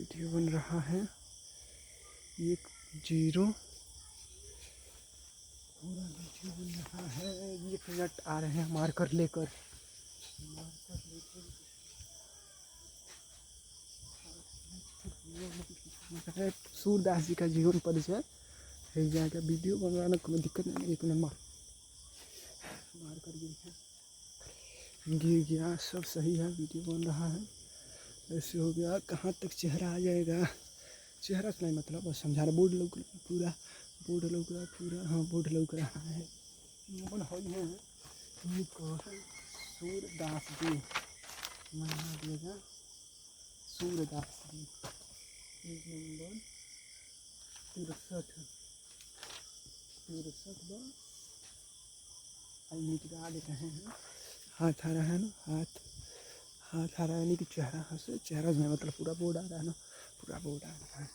Video बन रहा है 10 पूरा वीडियो बन रहा है। 1 मिनट आ रहे हैं मार्कर लेकर सूरदास जी का जीवन परिचय है जाएगा। वीडियो बनवाना कोई दिक्कत नहीं। 1 मिनट मार्कर गिर गया, सब सही है। वीडियो बन रहा है, ऐसे हो गया। कहाँ तक चेहरा आ जाएगा? चेहरा से नहीं मतलब बस समझा रहा। बोर्ड लग पूरा, बोर्ड लग रहा पूरा। हाँ बोर्ड लग रहा है। सूरदास जी महीना दिएगा। सूरदास जी पेज नंबर 63 मिटा देते हैं। हाथ आ रहा है ना, हाथ आ रहा है, यानी कि चेहरा से चेहरा में मतलब पूरा बोर्ड आ रहा है ना, पूरा बोर्ड आ रहा है।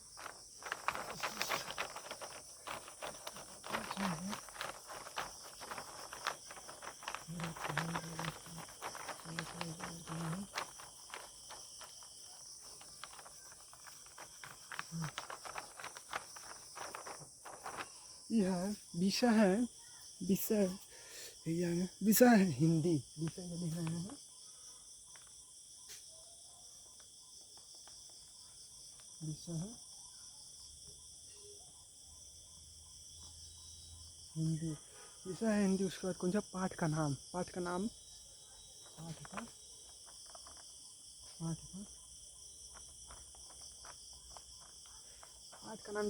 यह विषय है, विषय है हिंदी। विषय लिख रहे हैं विषय है हिंदी। विषय है हिंदी। उसके बाद कौन सा पाठ का नाम? पाठ का नाम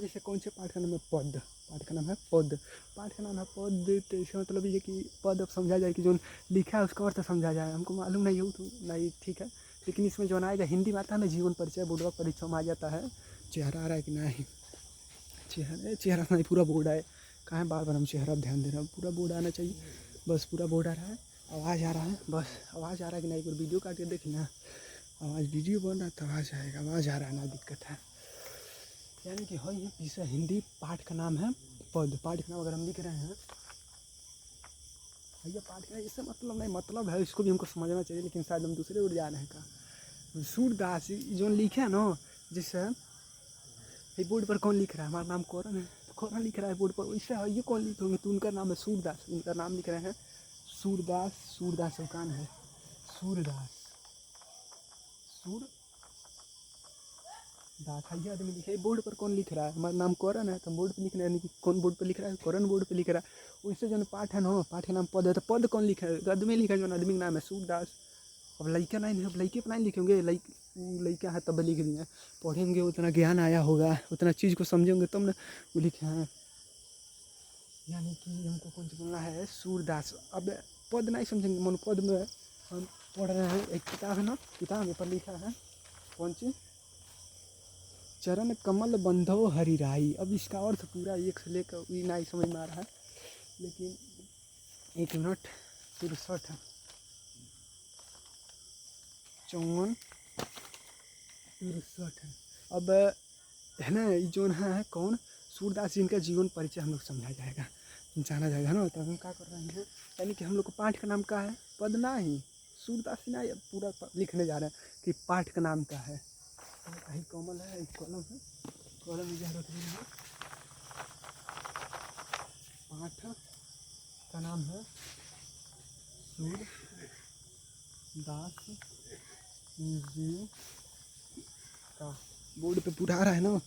जैसे कौन से पाठ का नाम है? पद। पाठ का नाम है पद। पाठ का नाम है पद, तो इसका मतलब ये कि पद अब समझा जाए कि जो लिखा है उसका अर्थ समझा जाए। हमको मालूम नहीं हो तो नहीं, ठीक है। लेकिन इसमें जो आएगा हिंदी में आता है ना, जीवन परिचय बोर्ड परीक्षा में आ जाता है। चेहरा आ रहा है कि नहीं? चेहरा नहीं, पूरा बोर्ड है। कहाँ है? बार बार हम चेहरा ध्यान दे रहे हैं। पूरा बोर्ड आना चाहिए, बस पूरा बोर्ड आ रहा है। आवाज़ आ रहा है, बस आवाज़ आ रहा है कि नहीं? एक बार वीडियो काट के देखिए ना, आवाज़ वीडियो बन रहा है तो आवाज़ आएगा। आवाज़ आ रहा है ना, दिक्कत है। यानी कि है ये विषय हिंदी। पाठ का नाम है पद। पाठ का नाम अगर हम लिख रहे हैं भैया, पाठ का इससे मतलब नहीं, मतलब है इसको भी हमको समझना चाहिए, लेकिन शायद हम दूसरे ओर जा रहे हैं का। सूरदास जो लिखे है ना, जिससे बोर्ड पर कौन लिख रहा है? हमारा नाम कौरन है, तो कौरन लिख रहा है बोर्ड पर। वैसे है ये कौन लिखे होंगे? तो उनका नाम है सूरदास। उनका नाम लिख रहे हैं सूरदास। सूरदास कौन है? सूरदास ये आदमी लिखे। बोर्ड पर कौन लिख रहा है? हमारा नाम कौरन है, तो बोर्ड पर लिख रहे हैं। यानी कि कौन बोर्ड पर लिख रहा है? कौरन बोर्ड पर लिख रहा है। वैसे जो पाठ है ना, पाठ का नाम पद है, तो पद कौन लिखा है? आदमी लिखा है, जो आदमी का नाम है सूरदास। अब लड़का नहीं, अब लड़के पर नहीं लिखेंगे। लड़का है तब लिख दिए। पढ़ेंगे उतना ज्ञान आया होगा, उतना चीज़ को समझेंगे तब ना वो लिखे हैं। यानी कि हमको कौन सा बोलना है? सूरदास। अब पद नहीं समझेंगे, मन पद में हम पढ़ रहे हैं। एक किताब है ना, किताब पर लिखा है कौन सी? चरण कमल बंधो हरिराई। अब इसका अर्थ पूरा एक से लेकर नहीं समझ में आ रहा है, लेकिन 1 मिनट 63 54 63 अब है ना, जो है कौन? सूरदास जी इनका जीवन परिचय हम लोग समझा जाएगा, जाना जाएगा ना। तो हम क्या कर रहे हैं, यानी कि हम लोग को पाठ का नाम क्या है? पद ना ही सूरदास जी ना, पूरा लिखने जा रहे हैं कि पाठ का नाम क्या है। कमल है, कलम है, कलम में है। पाठ का नाम है सूरदास जी का। बोर्ड पे पूरा आ रहा है ना,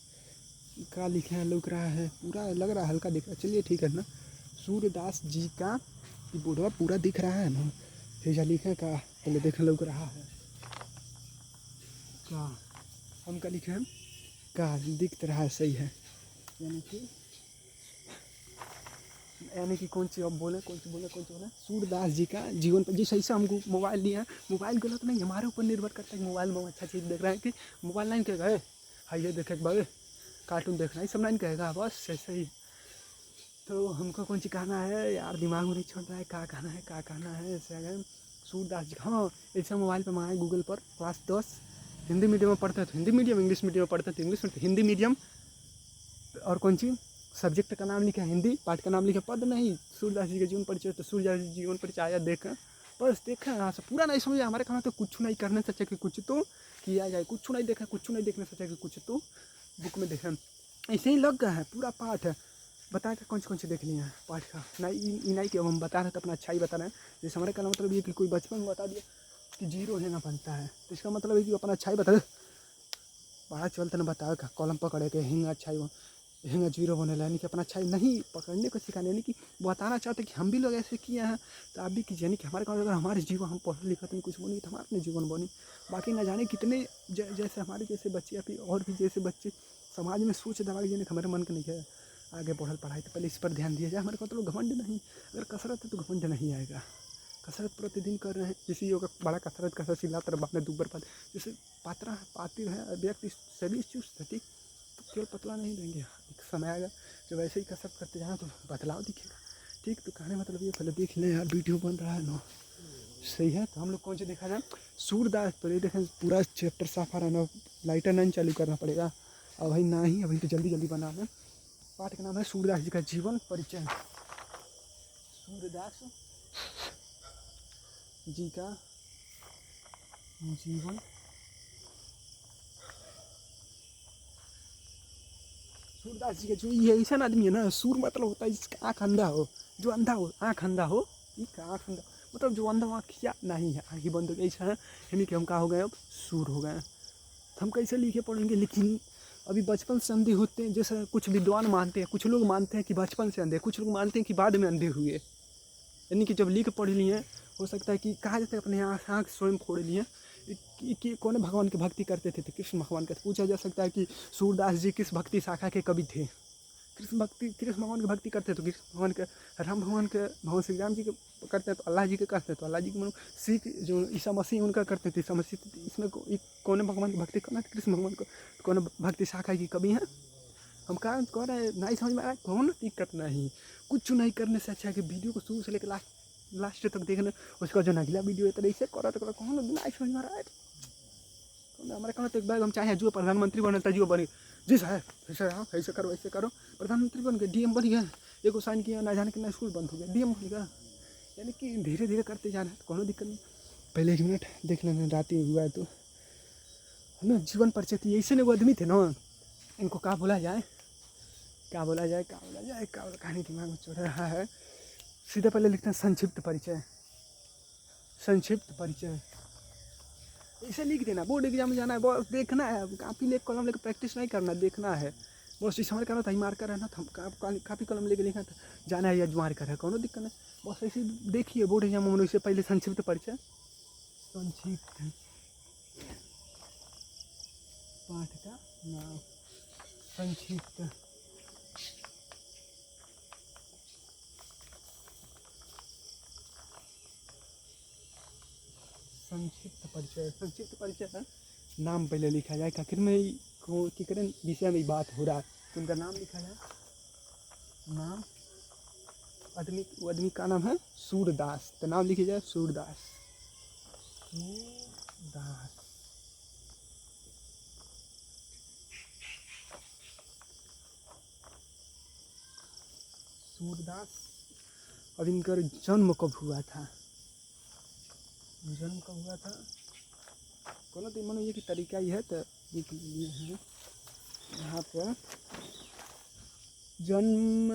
का लिखे हैं, लग रहा है पूरा, लग रहा है हल्का दिख रहा है। चलिए ठीक है ना, सूरदास जी का बोर्ड पूरा दिख रहा है ना। फिर लिखे का पहले देख, लग रहा है का, हम का लिखे हैं का, दिख रहा है, सही है। यानी कि कौन सी अब बोले, कौन सी बोले सूरदास जी का जीवन पर। जैसे ऐसा हमको मोबाइल दिया है, मोबाइल गलत नहीं, हमारे ऊपर निर्भर करता है। मोबाइल में अच्छा चीज़ देख रहे हैं कि मोबाइल नहीं कहेगा है ये देखे भाई कार्टून देखना, ये सब नहीं कहेगा, बस ऐसे ही। तो हमको कौन सी कहना है यार, दिमाग में नहीं छोड़ रहा है क्या कहना है, क्या कहना है। ऐसे अगर सूरदास जी, हाँ ऐसा मोबाइल पर मंगाए गूगल पर। क्लास 10 हिंदी मीडियम में पढ़ते थे, हिंदी मीडियम, इंग्लिश मीडियम में पढ़ते थे, इंग्लिश में, हिंदी मीडियम। और कौन सी सब्जेक्ट का नाम लिखा है हिंदी, पाठ का नाम लिखा पद नहीं। सूरदास जी का जीवन परिचय, तो सूरदास जी जीवन परिचय आया देख बस देखा यहाँ से पूरा नहीं समझे हमारे कहना तो कुछ नहीं करने से अच्छा कि कुछ तो किया जाए, कुछ नहीं देखा, कुछ नहीं देखने से अच्छा कि कुछ तो बुक में देखा। ऐसे ही लग गया है पूरा पाठ है, बता के कौन से देख लिए हैं पाठ का, नहीं नहीं कि अब हम बता रहे तो अपना अच्छा ही बता रहे हैं। जैसे हमारे कहना मतलब ये कि कोई बचपन में बता दिया कि जीरो है ना बनता है, तो इसका मतलब है कि अपना अच्छा ही बता दे, पढ़ा चलते ना बताओ का कॉलम पकड़े के हिंगा अच्छा ही हिंगा जीरो बने यानी कि अपना अच्छा नहीं पकड़ने को सिखाने, यानी कि बताना चाहते कि हम भी लोग ऐसे किए हैं तो आप भी कीजिए, यानी कि हमारे गाँव अगर हमारे जीवन हम पढ़े लिखे तो कुछ बनी तो हमारे अपने जीवन बनी। बाकी ना जाने कितने जैसे हमारे जैसे बच्चे या फिर और भी जैसे बच्चे समाज में सोच दबा के हमारे मन का नहीं है आगे बढ़ल पढ़ाई, तो पहले इस पर ध्यान दिया जाए। हमारे को तो घमंड नहीं, अगर कसरत है तो घमंड नहीं आएगा। कसरत प्रतिदिन कर रहे हैं, किसी योगा बड़ा कसरत कर सिला तर बाद में दूबर पाते, जैसे पात्रा पाती है व्यक्ति सभी चुस्त है ठीक, तो केवल पतला नहीं रहेंगे, एक समय आएगा जब ऐसे ही कसरत करते जाना तो बदलाव दिखेगा ठीक। तो कहने मतलब ये पहले देख लें यार वीडियो बन रहा है ना, सही है। तो हम लोग कौन से देखा जाए सूरदास पर, ये देखें पूरा चैप्टर साफ आ रहा है ना, लाइटर नहीं चालू करना पड़ेगा अब भाई ना ही, अभी तो जल्दी जल्दी बना लें। पाठ का नाम है सूरदास जी का जीवन परिचय। सूरदास जी का जीवन सूरदास जी का जो ये ऐसा आदमी है ना, सूर मतलब होता है जिसका आँख अंधा हो, जो अंधा हो आँख अंधा हो, ठीक आँख अंधा मतलब जो अंधा आँख क्या नहीं है, आँख ही बंद हो गई ऐसा है, यानी कि हम क्या हो गए अब सूर हो गए। तो हम कैसे लिखे पढ़ेंगे, लेकिन अभी बचपन से अंधे होते हैं, जैसा कुछ विद्वान मानते हैं, कुछ लोग मानते हैं कि बचपन से अंधे, कुछ लोग मानते हैं कि बाद में अंधे हुए, यानी कि जब लिख पढ़ लिए हो सकता है कि कहा जाता है अपने आँख स्वयं फोड़ लिए कि कौन भगवान की भक्ति करते थे, तो कृष्ण भगवान का। पूछा जा सकता है कि सूरदास जी किस भक्ति शाखा के कवि थे। कृष्ण भगवान की भक्ति करते तो कृष्ण भगवान के, राम भगवान के, भगवान श्री राम जी के करते हैं तो अल्लाह जी के करते हैं तो अल्लाह जी के, सिख जो ईसा मसीह उनका करते थे ईसा मसीह, इसमें कौन भगवान की भक्ति करना है, कृष्ण भगवान को, कौन भक्ति शाखा की कवि हैं। हम कहा कह रहे हैं नहीं समझ में आ रहा है, कौन दिक्कत नहीं, कुछ नहीं करने से अच्छा है कि वीडियो को शुरू से लेकर लास्ट तक देखना, उसका जो अगला वीडियो है तो ऐसे करा तो कौन नहीं समझ में आ रहा है। हमारे कहना तो एक बार हम चाहे जो प्रधानमंत्री बने था जो बने जी साहब ऐसे हाँ ऐसे करो ऐसे करो, प्रधानमंत्री बन गए, डीएम बन गया, एक साइन किया ना जाने कितना स्कूल बंद हो गया, डीएम बन गया, यानी कि धीरे धीरे करते जाना है तो कोनो दिक्कत नहीं। पहले 1 मिनट देख लेना रात ही हुआ है तो है ना। जीवन परिचय थी ऐसे वो आदमी थे ना, इनको क्या बोला जाए क्या बोला जाए क्या बोला जाए क्या कहानी दिमाग में चढ़ रहा है। सीधे पहले लिखते हैं संक्षिप्त परिचय, संक्षिप्त परिचय इसे लिख देना, बोर्ड एग्जाम में जाना है बस देखना है, कापी ले कलम लेकर प्रैक्टिस नहीं करना, देखना है बस। इस हमारे करना था मार्कर है ना, तो हम कापी कलम लेकर लिखा था जाना है या मार्कर है, कोनो दिक्कत नहीं, बस ऐसे देखिए बोर्ड एग्जाम में इससे पहले संक्षिप्त परिचय, संक्षिप्त पाठ का नाम संक्षिप्त संक्षिप्त परिचय, संक्षिप्त परिचय है नाम पहले लिखा जाए, आखिर में कि करें विषय में बात हो रहा है तो उनका नाम लिखा जाए, नाम आदमी का नाम है सूरदास, तो नाम लिखी जाए सूरदास, सूरदास सूरदास। अब इनका जन्म कब हुआ था, जन्म कब हुआ था, कोनो दिन मनो ये कि तरीका ही है तो लिख लिए हैं यहाँ पर, जन्म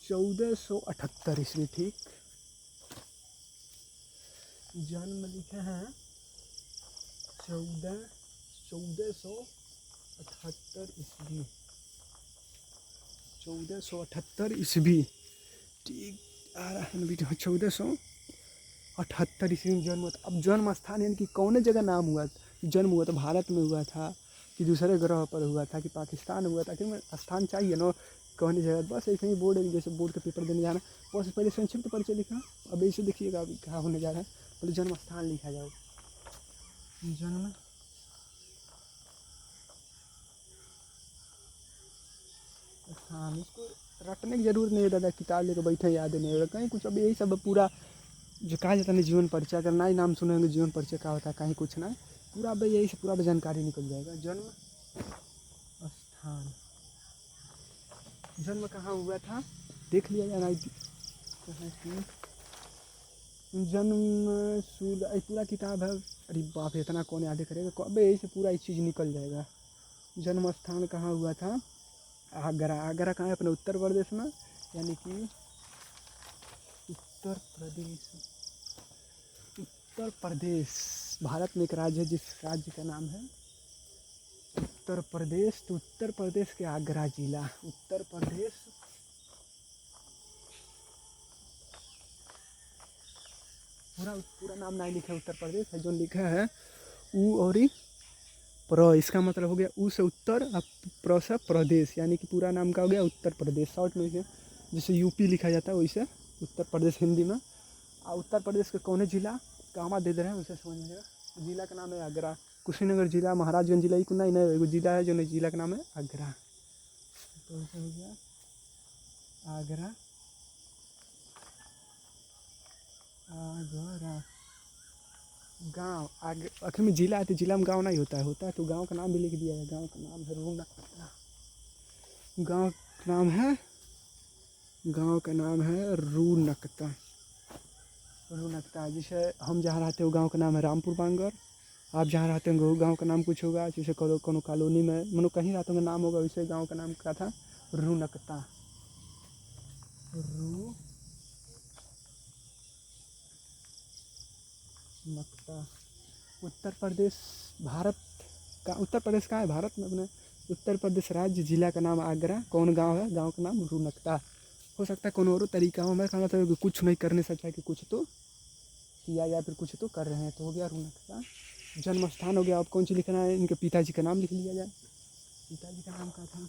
1478 ईस्वी ठीक, जन्म लिखे हैं 1478 ईस्वी, 1478 ईस्वी ठीक आ रहा है वीडियो, 1478 ईस्वी में जन्म हुआ था। अब जन्म स्थान यानी कि कौन जगह नाम हुआ जन्म हुआ था, भारत में हुआ था कि दूसरे ग्रह पर हुआ था कि पाकिस्तान हुआ था, कि स्थान चाहिए ना कौन जगह, बस ऐसे ही बोर्ड जैसे बोर्ड का पेपर देने जाना, बस पहले संक्षिप्त परिचय लिखना। अब ऐसे देखिएगा अभी क्या होने जा रहा है, पहले जन्म स्थान लिखा जाओ, जन्म स्थान, इसको रटने की जरूरत नहीं है दादा, किताब लेकर बैठे याद नहीं होगा कहीं कुछ। अब यही सब पूरा जो कहा जाता है जीवन परिचय, अगर ना ही नाम सुनेंगे जीवन परिचय क्या होता है कहीं कुछ ना, पूरा भाई यही से पूरा जानकारी निकल जाएगा। जन्म स्थान, जन्म कहाँ हुआ था देख लिया जाए, जन्म सूद पूरा किताब है। अरे बाप रे, इतना कौन याद करेगा, कबे यही से पूरा एक चीज़ निकल जाएगा। जन्म स्थान कहाँ हुआ था? आगरा। आगरा कहाँ है? अपने उत्तर प्रदेश में, यानी कि उत्तर प्रदेश। उत्तर प्रदेश भारत में एक राज्य है जिस राज्य का नाम है उत्तर प्रदेश। तो उत्तर प्रदेश के आगरा जिला, उत्तर प्रदेश। पूरा पूरा नाम नहीं लिखा है उत्तर प्रदेश है, जो लिखा है ऊ और प्र, इसका मतलब हो गया ऊ से उत्तर और प्र से प्रदेश, यानी कि पूरा नाम का हो गया उत्तर प्रदेश। शॉर्ट में जैसे यूपी लिखा जाता है वैसे उत्तर प्रदेश हिंदी में। और उत्तर प्रदेश के कौन जिला कहाँ दे रहे हैं उसे समझ में आएगा। जिला का नाम है आगरा। कुशीनगर जिला, महाराजगंज जिला, ही नहीं नहीं एगो जिला है जो नहीं, जिला का नाम है आगरा। तो ऐसा हो गया आगरा। आगरा गाँव आगे आखिर में जिला है तो जिला में गाँव नहीं होता है, होता है तो गाँव का नाम भी लिख दिया है। गाँव का नाम है रूनकता। गाँव का नाम है, गाँव का नाम है रूनकता। रूनकता। जैसे हम जहाँ रहते हैं वो गाँव का नाम है रामपुर बांगर। आप जहाँ रहते होंगे वो गाँव का नाम कुछ होगा, जैसे कोनो कॉलोनी में मनो कहीं रहते होंगे नाम होगा, वैसे गाँव का नाम क्या था? रूनकता। रूनकता। उत्तर प्रदेश भारत का, उत्तर प्रदेश कहाँ है भारत में? अपने उत्तर प्रदेश राज्य, जिला का नाम आगरा, कौन गांव है? गांव का नाम रूनकता। हो सकता है कौन और तरीका हो, मैं कहना था कि कुछ नहीं करने से अच्छा है कि कुछ तो किया या फिर कुछ तो कर रहे हैं, तो हो गया रूनकता। जन्म स्थान हो गया। अब कौन सी लिखना है? इनके पिताजी का नाम लिख लिया जाए। पिताजी का नाम क्या था?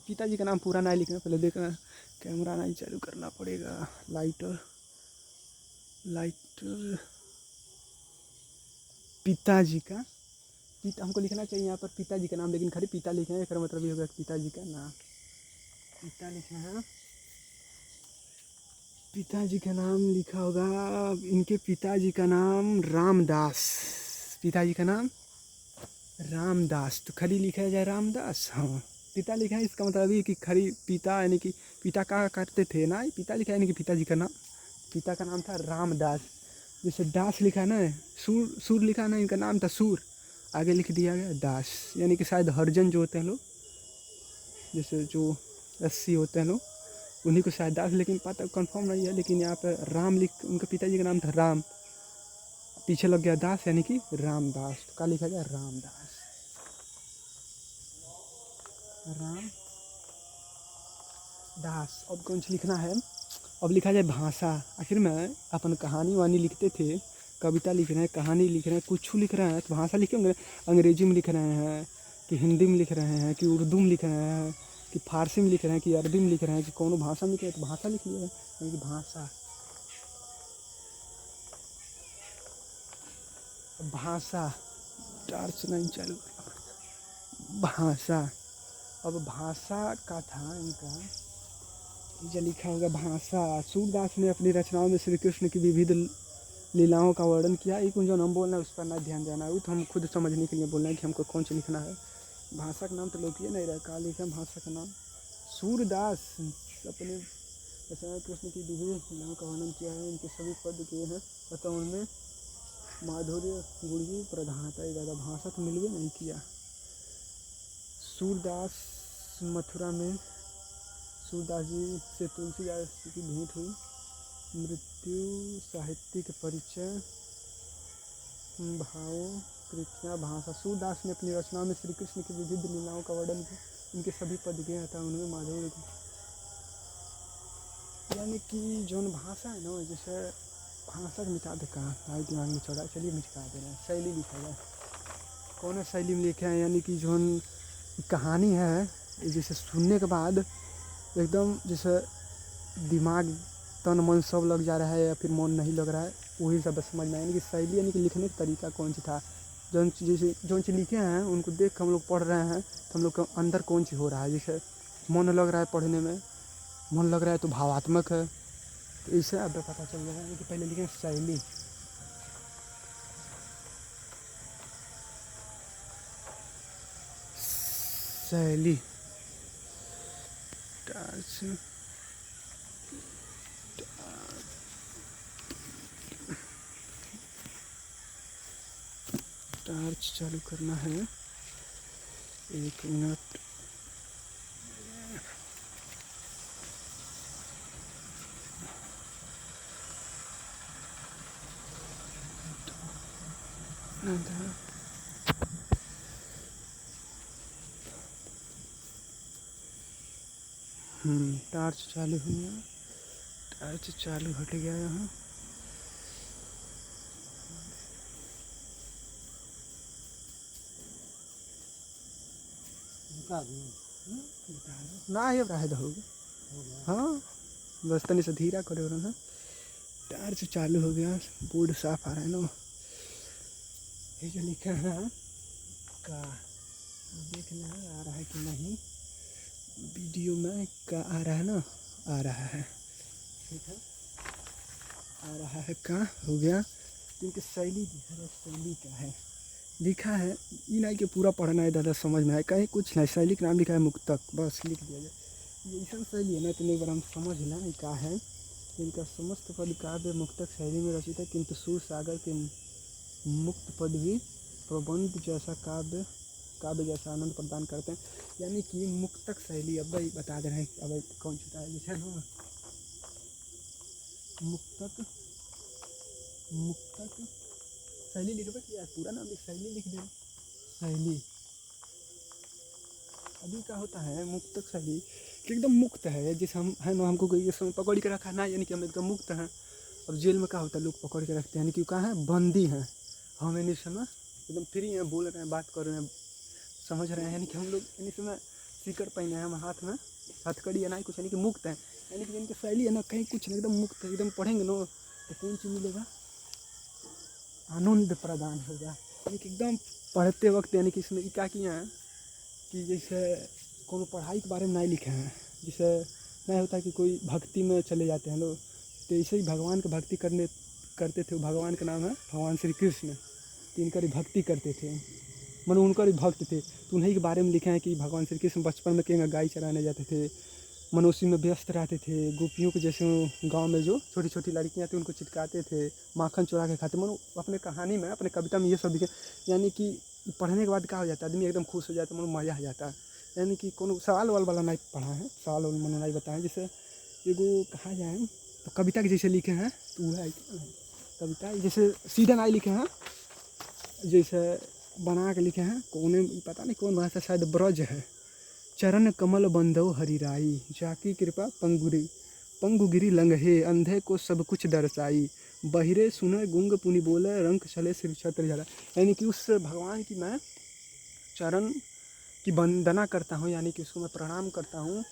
पिताजी का नाम पूरा नहीं लिखना, पहले देखना, कैमरा नहीं चालू करना पड़ेगा। लाइटर लाइटर पिताजी का, हमको लिखना चाहिए यहाँ पर पिताजी का नाम, लेकिन खाली पिता लिखे हैं, इसका मतलब ये होगा पिताजी का नाम। पिता लिखे हैं, पिताजी का नाम लिखा होगा। इनके पिताजी का नाम रामदास। पिताजी का नाम रामदास, तो खाली लिखा जाए रामदास। हाँ, पिता लिखा है, इसका मतलब ये कि खाली पिता, यानी कि पिता का करते थे ना, पिता लिखा है, यानी कि पिताजी का नाम, पिता का नाम था रामदास। जैसे दास लिखा ना, सूर लिखा ना, इनका नाम था सूर, आगे लिख दिया गया दास, यानी कि शायद हरिजन जो होते हैं लोग, जैसे जो एससी होते हैं लोग, उन्हीं को शायद दास, लेकिन पता कंफर्म नहीं है। लेकिन यहाँ पे राम लिख, उनके पिताजी का नाम था राम, पीछे लग गया दास, यानी कि रामदास। तो क्या लिखा गया? रामदास। राम दास। अब कौन सी लिखना है? अब लिखा जाए भाषा। आखिर में अपन कहानी वानी लिखते थे, कविता लिख रहे हैं, कहानी लिख रहे हैं, कुछ लिख रहे हैं तो भाषा लिखेंगे। अंग्रेजी में लिख रहे हैं कि हिंदी में लिख रहे हैं कि उर्दू में लिख रहे हैं कि फारसी में लिख रहे हैं कि अरबी में लिख रहे हैं कि कौन भाषा में लिख रहे हैं, तो भाषा लिख लिया है, भाषा। भाषा टार्च नहीं चालू। भाषा। अब भाषा का था इनका, जो लिखा होगा भाषा। सूरदास ने अपनी रचनाओं में श्री कृष्ण की विविध लीलाओं का वर्णन किया। एक जो हम बोल रहे हैं उस पर ना ध्यान देना है, वो तो हम खुद समझने के लिए बोल रहे हैं कि हमको कौन सा लिखना है। भाषा का नाम तो लोग ये नहीं रहा, कहा लिखा भाषा का नाम। सूरदास अपने रचना कृष्ण की विविध लीलाओं का वर्णन किया है, इनके सभी पद किए हैं, अतः उनमें माधुर्य गुण की प्रधानता ज़्यादा। भाषा तो मिलवे नहीं किया। सूरदास मथुरा में सूरदास जी से तुलसीदास जी की भेंट हुई। मृत्यु, साहित्यिक परिचय, भावों, कृतियाँ, भाषा। सूरदास ने अपनी रचनाओं में श्री कृष्ण की विविध लीलाओं का वर्णन किया, इनके सभी पद गए था उनमें माधुर्य, यानी कि जो भाषा है ना, जैसे भाषा को मिटा दे कहाँ भाई दिमाग में चढ़ा, चलिए मिटा दे रहे हैं। शैली लिखा जाए, कौन शैली में लिखे हैं, यानी कि जो कहानी है, जैसे सुनने के बाद एकदम जैसे दिमाग तन मन सब लग जा रहा है या फिर मन नहीं लग रहा है, वही सब समझ में, यानी कि शैली, यानी कि लिखने का तरीका कौन सी था। जो चीज़ लिखे हैं उनको देख कर हम लोग पढ़ रहे हैं तो हम लोग के अंदर कौन सी हो रहा है, जैसे मन लग रहा है पढ़ने में, मन लग रहा है तो भावात्मक है, तो इससे अब पता चल रहा है कि पहले लिखे शैली। शैली टार्च चालू करना है, 1 मिनट। टार्च चालू हो गया, टार्च चालू हट गया यहाँ। ना ये रहा हो गया, हाँ बस तनी से धीरा करे हो ना। टार्च चालू हो गया, बोर्ड साफ आ रहा है ना। ये जो लिखा है का देखना है आ रहा है कि नहीं, वीडियो में का आ रहा है ना, आ रहा है, ठीक है आ रहा है। का हो गया क्योंकि शैली दिखा रहा है, शैली का है लिखा है, ये नहीं कि पूरा पढ़ना है दादा समझ में आए, कहीं कुछ नहीं, शैली का नाम लिखा है मुक्तक, बस लिख दिया जाए। ये ऐसा शैली है ना, तो एक बार हम समझ लें क्या है। इनका समस्त पद काव्य मुक्तक शैली में रचित है, किंतु सूर सागर के मुक्त पद भी प्रबंध जैसा काव्य जैसा आनंद प्रदान करते हैं। यानी कि मुक्तक शैली, अब भाई बता दे रहे हैं, अब कौन सा है जैसे ना मुक्तक शैली लिख दो, यार पूरा नाम लिख, शैली लिख दे, शैली। अभी क्या होता है मुक्तक शैली कि एकदम मुक्त है, जैसे हम है ना, हमको कोई पकड़ के रखा ना, यानी कि हम एकदम मुक्त हैं। अब जेल में क्या होता है, लोग पकड़ के रखते हैं, यानी कि कहाँ है, बंदी हैं। हम इन समय एकदम फ्री हैं, बोल रहे हैं, बात कर रहे हैं, समझ रहे हैं, यानी कि हम लोग इन समय सीकर पहने हैं, हम हाथ में हथकड़ी है ना कुछ, यानी कि मुक्त है। यानी कि इनकी शैली है ना, कहीं कुछ नहीं, एकदम मुक्त है, एकदम पढ़ेंगे ना तो कौन चीज़ मिलेगा, आनंद प्रदान होगा। यानी कि एकदम पढ़ते वक्त, यानी कि इसमें क्या किया है कि जैसे कोनो पढ़ाई के बारे में नहीं लिखे हैं, जैसे नहीं होता कि कोई भक्ति में चले जाते हैं लोग, तो ऐसे ही भगवान की भक्ति करते थे। भगवान का नाम है भगवान श्री कृष्ण, तो इनकर भक्ति करते थे, मनो उनकर ही भक्त थे, तो उन्हीं के बारे में लिखे हैं कि भगवान श्री कृष्ण बचपन में कहीं गाय चराने जाते थे, मनोसी में व्यस्त रहते थे, गोपियों के जैसे गांव में जो छोटी छोटी लड़कियां थी उनको चिटकाते थे, माखन चुरा के खाते। मनो अपने कहानी में, अपने कविता में ये सब लिखे। यानी कि पढ़ने के बाद क्या हो जाता है, आदमी एकदम खुश हो जाता है, मनो मज़ा आ जाता है। यानी कि कोनो सवाल वाला नहीं पढ़ा है, सवाल वाल मनो नहीं बताएं, जैसे एगो कहा जाए तो कविता के जैसे लिखे हैं, तो वह है कविता जैसे सीधा नहीं लिखे हैं, जैसे बना के लिखे हैं, कोने पता नहीं कौन भाषा, शायद ब्रज है। चरण कमल बंधो हरिराई, जाकी कृपा पंगुगिरी लंघे, अंधे को सब कुछ दर्शाई, बहिरे सुने गुंग पुनि बोले, रंग चले सिर छत्र जरा। यानी कि उस भगवान की मैं चरण की वंदना करता हूँ, यानी कि उसको मैं प्रणाम करता हूँ,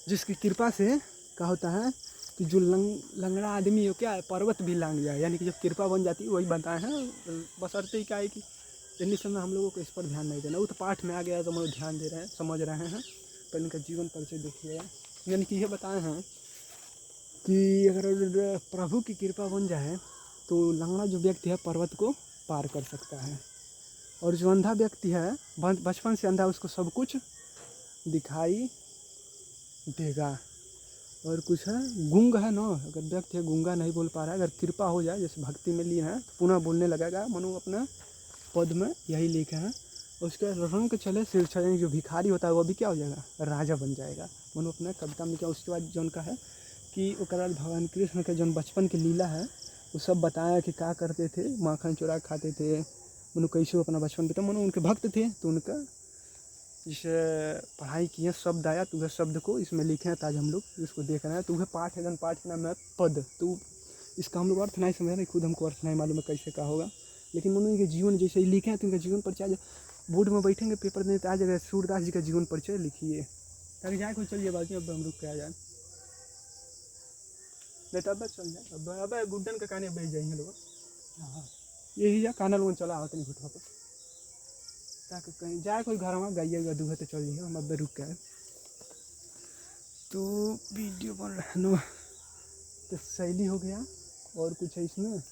जिसकी कृपा से क्या होता है कि जो लंगड़ा आदमी हो क्या है, पर्वत भी लांग जाए। यानी कि जब कृपा बन जाती है, वही बताए हैं, बशर्ते ही क्या है कि इतनी समय हम लोगों को इस पर ध्यान नहीं देना। वो तो पाठ में आ गया तो हम लोग ध्यान दे रहे हैं, समझ रहे हैं। पर इनका जीवन परिचय देखिए, यानी कि ये बताए हैं कि अगर प्रभु की कृपा बन जाए तो लंगड़ा जो व्यक्ति है पर्वत को पार कर सकता है, और जो अंधा व्यक्ति है बचपन से अंधा, उसको सब कुछ दिखाई देगा। और कुछ है गूंग है ना, अगर व्यक्ति है गूंगा नहीं बोल पा रहा है, अगर कृपा हो जाए जैसे भक्ति में लीन है तो पुनः बोलने लगेगा। मनु अपना पद में यही लिखे हैं। उसके रंग चले सिर छड़े, जो भिखारी होता है वो भी क्या हो जाएगा, राजा बन जाएगा। मनु अपना कविता में क्या, उसके बाद जौन का है कि भगवान कृष्ण के जौन बचपन की लीला है वो सब बताया कि क्या करते थे, माखन चुरा खाते थे, मनु कैसे अपना बचपन बीता। मनु उनके भक्त थे, तो उनका जिसे पढ़ाई किए शब्द आया तो वह शब्द को इसमें लिखे हैं, आज हम लोग इसको देख रहे हैं। तो वह पाठ है, पाठ का नाम है पद। तो इसका हम लोग अर्थ नहीं समझ रहे, खुद हमको अर्थ नहीं मालूम है कैसे क्या होगा, लेकिन मनु के जीवन जैसे ही लिखे हैं तो उनका जीवन परिचय बोर्ड में बैठेंगे पेपर देने तो आ जाएगा, सूरदास जी का जीवन परिचय लिखिए, ताकि जाए कोई चलिए बाकी अब हम रुक के आ जाए, नहीं तो अब चल जाए। अब गुड्डन का कहानी बेच जाएंगे लोग, यही जा काना लोगन चला आवत नहीं घुटवा पर, ताकि कहीं जाए कोई घर में गाइएगा दूहे तो चल जाइए, हम अब रुक के आए। तो वीडियो बन रहा है तो शैली हो गया, और कुछ है इसमें,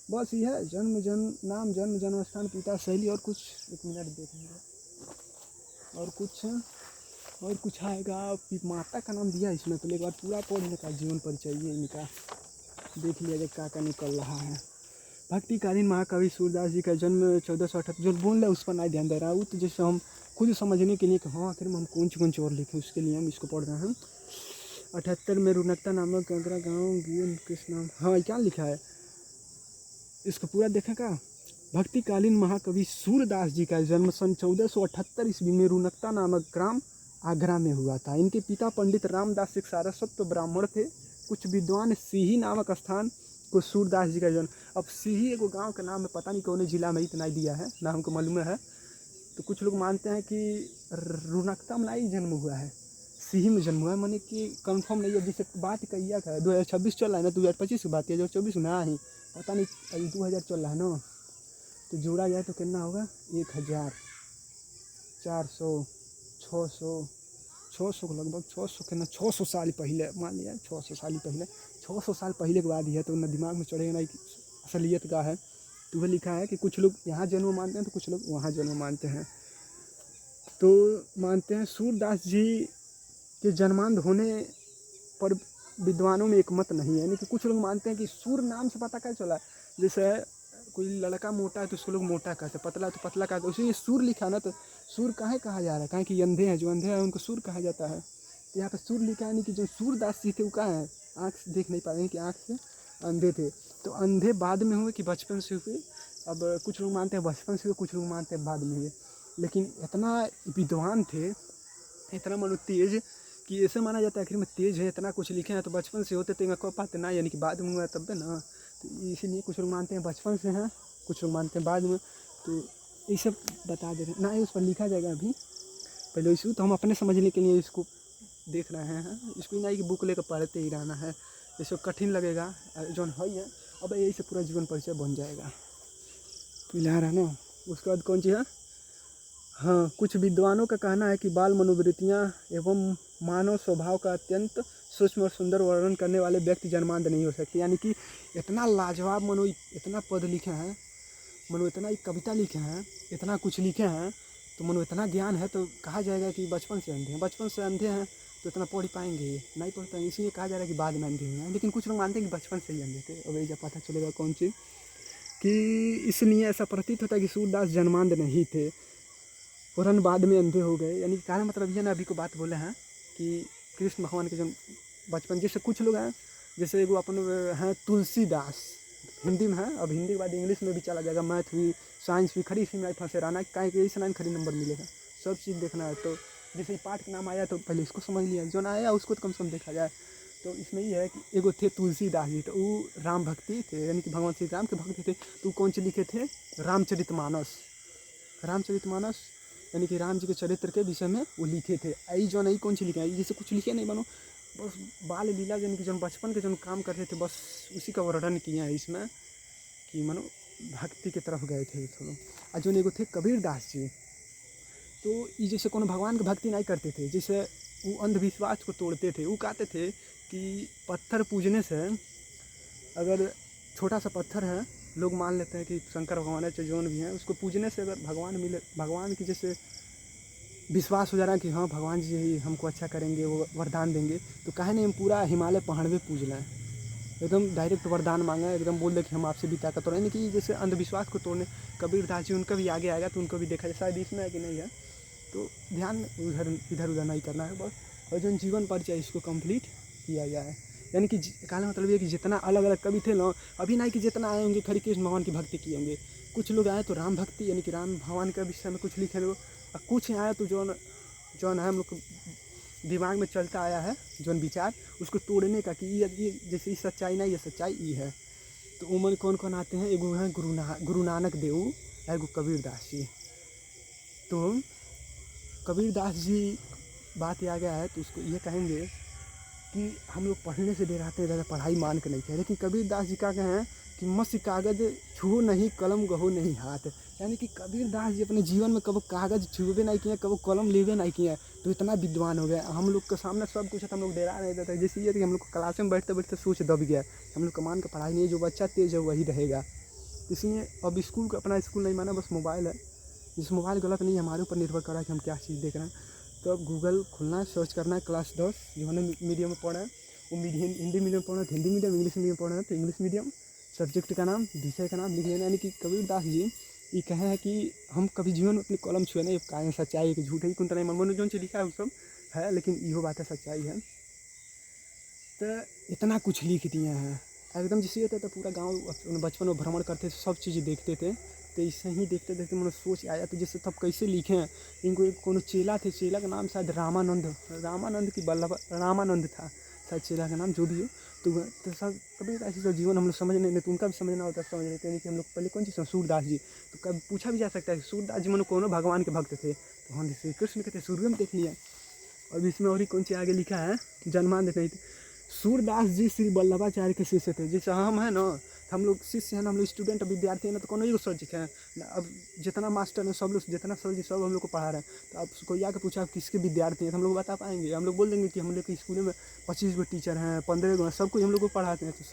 बस ये है नाम जन्म स्थान पिता शैली, और कुछ 1 मिनट देख लीजिए, और कुछ आएगा। माता का नाम दिया इसमें, पहले एक बार पूरा पढ़ने का जीवन परिचय ये इनका देख लिया जाए क्या निकल रहा है। भक्तिकालीन महाकवि सूरदास जी का जन्म 1478, जो बोल रहा है उस पर नहीं ध्यान दे रहा है। वो तो जैसे हम खुद समझने के लिए कि हाँ आखिर में हम कौन सी और लिखे, उसके लिए हम इसको पढ़ रहे हैं। 78 में रुनकता नामक अगरा गाँव किस नाम, हाँ क्या लिखा है इसको पूरा देखा का। भक्तिकालीन महाकवि सूरदास जी का जन्म सन 1478 ईस्वी में रुनकता नामक ग्राम आगरा में हुआ था। इनके पिता पंडित रामदास एक सारस्वत ब्राह्मण थे। कुछ विद्वान सिही नामक स्थान को सूरदास जी का जन्म, अब सिही एगो गांव का नाम है, पता नहीं कौन जिला में, इतना दिया है ना हमको मालूम है। तो कुछ लोग मानते हैं कि रुनकता में ही जन्म हुआ है, सिही में जन्म हुआ है, माने कि कंफर्म नहीं है। जैसे बात कहिया का 2026 चल रहा है ना, 2025 की बात है, 2024 में ही पता नहीं, अभी 2000 चल रहा है ना, तो जोड़ा जाए तो कितना होगा 1000, 400, 600 के लगभग, 600 के ना 600 साल पहले मान लिया, 600 साल पहले, 600 साल पहले के बाद ही है। तो ना दिमाग में चढ़ेगा ना कि असलियत का है। तो वह लिखा है कि कुछ लोग यहाँ जन्म मानते हैं तो कुछ लोग वहाँ जन्म मानते हैं। तो मानते हैं सूरदास जी के जन्मांध होने पर विद्वानों में एक मत नहीं है, यानी कि कुछ लोग मानते हैं कि सूर नाम से पता क्या चला, जैसे कोई लड़का मोटा है तो उसको लोग मोटा कहते, पतला तो पतला कहते, उसी सूर लिखा ना, तो सूर काहे कहा जा रहा है, काहे कि अंधे हैं, जो अंधे हैं उनको सूर कहा जाता है। तो यहाँ पर सूर लिखा है, नहीं कि जो सूरदास जी थे वो कहाँ है, आँख से देख नहीं पा रहे हैं कि आँख से अंधे थे। तो अंधे बाद में हुए कि बचपन से हुए, अब कुछ लोग मानते हैं बचपन से हुए, कुछ लोग मानते हैं बाद में हुए। लेकिन इतना विद्वान थे, इतना मनो तेज कि ऐसे माना जाता है आखिर में तेज है, इतना कुछ लिखे हैं, तो बचपन से होते तो कह पाते ना, यानी कि बाद में हुआ तब ना। तो इसीलिए कुछ लोग मानते हैं बचपन से हैं, कुछ लोग मानते हैं बाद में। तो ये सब बता दे रहे हैं ना, उस पर लिखा जाएगा अभी, पहले इसको तो हम अपने समझने के लिए इसको देख रहे हैं। इसको नहीं कि बुक लेकर पढ़ते ही रहना है, इसको कठिन लगेगा जो है ही है। अब यही से पूरा जीवन परिचय बन जाएगा, पिला रहा ना। उसके बाद कौन सी है, हाँ, कुछ विद्वानों का कहना है कि बाल मनोवृत्तियाँ एवं मानव स्वभाव का अत्यंत सूक्ष्म और सुंदर वर्णन करने वाले व्यक्ति जन्मांध नहीं हो सकते। यानी कि इतना लाजवाब मनो, इतना पद लिखे हैं, मनो इतना एक कविता लिखे हैं, इतना कुछ लिखे हैं, तो मनो इतना ज्ञान है, तो कहा जाएगा कि बचपन से अंधे हैं। बचपन से अंधे हैं तो इतना पढ़ पाएंगे नहीं, पढ़ पाएंगे, इसलिए कहा जा रहा है कि बाद में अंधे हुए हैं। लेकिन कुछ लोग मानते हैं कि बचपन से ही अंधे थे। अब जब पता चलेगा कौन सी, कि इसलिए ऐसा प्रतीत होता है कि सूरदास जन्मांध नहीं थे, फौरन बाद में अंधे हो गए। यानी कहने मतलब ये ना, अभी को बात बोले हैं कि कृष्ण भगवान के जन्म बचपन, जैसे कुछ लोग हैं, जैसे एगो अपन हैं तुलसीदास, हिंदी में है, अब हिंदी के बाद इंग्लिश में भी चला जाएगा, मैथ भी साइंस भी, खड़ी इसी में फंसे रहना, काहे कि इस लाइन खड़ी नंबर मिलेगा, सब चीज़ देखना है। तो जैसे पाठ का नाम आया तो पहले इसको समझ लिया, जो ना आया उसको तो कम से कम देखा जाए। तो इसमें ये है कि एगो थे तुलसीदास जी, तो वो राम भक्ति थे, यानी कि भगवान श्री राम के भक्त थे। तो कौन से लिखे थे, रामचरितमानस, रामचरितमानस यानी कि राम जी के चरित्र के विषय में वो लिखे थे। आई जो नहीं कौन सी लिखे, जैसे कुछ लिखे नहीं बनो, बस बाल लीला यानी कि जो बचपन के जो काम करते थे, बस उसी का वर्णन किए हैं इसमें, कि मानो भक्ति की तरफ गए थे थोड़ा। और जो एगो थे कबीर दास जी, तो ये जैसे कोनो भगवान की भक्ति नहीं करते थे, जैसे वो अंधविश्वास को तोड़ते थे। वो कहते थे कि पत्थर पूजने से, अगर छोटा सा पत्थर है, लोग मान लेते हैं कि शंकर भगवान है चाहे जौन भी हैं, उसको पूजने से अगर भगवान मिले, भगवान की जैसे विश्वास हो जा रहा है कि हाँ भगवान जी ही हमको अच्छा करेंगे, वो वरदान देंगे, तो कहे नहीं हम पूरा हिमालय पहाड़ में पूज लें, एकदम डायरेक्ट वरदान मांगा, एकदम बोल दे कि हम आपसे भी ताकतवर हैं। यानी कि जैसे अंधविश्वास को तोड़ने कबीर दास जी, उनका भी आगे आएगा तो उनको भी देखा जाए, शायद इसमें है कि नहीं है, तो ध्यान इधर उधर नहीं करना है बस, और जो जीवन परिचय इसको कंप्लीट किया जाए। यानी कि कहने मतलब ये कि जितना अलग अलग कवि थे ना, अभी नहीं कि जितना आए होंगे खड़ी कृष्ण भगवान की भक्ति किए होंगे, कुछ लोग आए तो राम भक्ति यानी कि राम भगवान के विषय में कुछ लिखे लोग, और कुछ आया तो जो है हम लोग दिमाग में चलता आया है जौन विचार, उसको तोड़ने का कि ये जैसे ये सच्चाई नहीं, ये सच्चाई ये है। तो उमर कौन कौन आते हैं, एगो है गुरु नानक देव, एगो कबीर दास जी। तो कबीर दास जी बात आ गया है, तो उसको ये कहेंगे कि हम लोग पढ़ने से डराते हैं, ज़्यादा पढ़ाई मान के नहीं कहे, लेकिन कबीर दास जी का कहें कि मस्त कागज छुओ नहीं, कलम गहो नहीं हाथ। यानी कि कबीर दास जी अपने जीवन में कभी कागज छुए नहीं किए, कभी कलम लेवे नहीं किए, तो इतना विद्वान हो गया। हम लोग के सामने सब कुछ है, हम लोग डरा नहीं देते। जैसे ये कि हम लोग क्लास में बैठते बैठते सोच दब गया, हम लोग कमान का पढ़ाई नहीं, जो बच्चा तेज है वही रहेगा। इसलिए अब स्कूल का अपना स्कूल नहीं माना, बस मोबाइल है, जिस मोबाइल गलत नहीं है, हमारे ऊपर निर्भर कर रहा है कि हम क्या चीज़ देख रहे हैं। तो अब गूगल खुलना है, सर्च करना है, क्लास 10 जो हमने मीडियम में पढ़ा है, वो हिंदी मीडियम पढ़ना है तो हिंदी मीडियम, इंग्लिश मीडियम पढ़ना है तो इंग्लिश मीडियम, सब्जेक्ट का नाम, विषय का नाम लिख लेना। यानी कि कबीरदास जी ये कहे हैं कि हम कभी जीवन में अपनी कलम छुए नहीं, काहे सच्चाई है कि झूठ है कुछ नहीं, मन जोन से लिखा है वो सब है, लेकिन इहो बात है सच्चाई है। तो इतना कुछ लिख दिए हैं एकदम। जैसे होता तो पूरा गांव बचपन में भ्रमण करते थे, सब चीज़ देखते थे, तो इससे ही देखते देखते मैंने सोच आया तो जैसे तब कैसे लिखे हैं। इनको एक कोनो चेला थे, चेला का नाम शायद रामानंद की बल्लभ रामानंद था शायद चेला का नाम, जो भी हो। तो सब कभी ऐसी सब जीवन हम लोग समझ नहीं, तो उनका भी समझना होता है, समझ लेते हैं कि हम लोग पहले कौन चीज़ सूरदास जी। तो कभी पूछा भी जा सकता है सूरदास जी मन कोनो भगवान के भक्त थे, तो हम श्री कृष्ण के थे, शुरू में देख लिया। और इसमें और ही कौन सी आगे लिखा है, जन्मांध नहीं थे। सूरदास जी श्री वल्लभाचार्य के शिष्य थे। जैसे हम हैं ना, हम लोग शिष्य हैं ना, हम लोग स्टूडेंट विद्यार्थी हैं ना, तो कौन एगो सर जी हैं ना। अब जितना मास्टर है सब लोग, जितना सर जी सब हम लोग को पढ़ा रहे हैं, तो अब कोई आके पूछा आप किसके विद्यार्थी हैं, तो हम लोग बता पाएंगे? हम लोग बोल देंगे कि हम लोग के स्कूल में 25 गो टीचर हैं, 15 गो हैं, सब कुछ हम लोग को पढ़ाते हैं। तो सब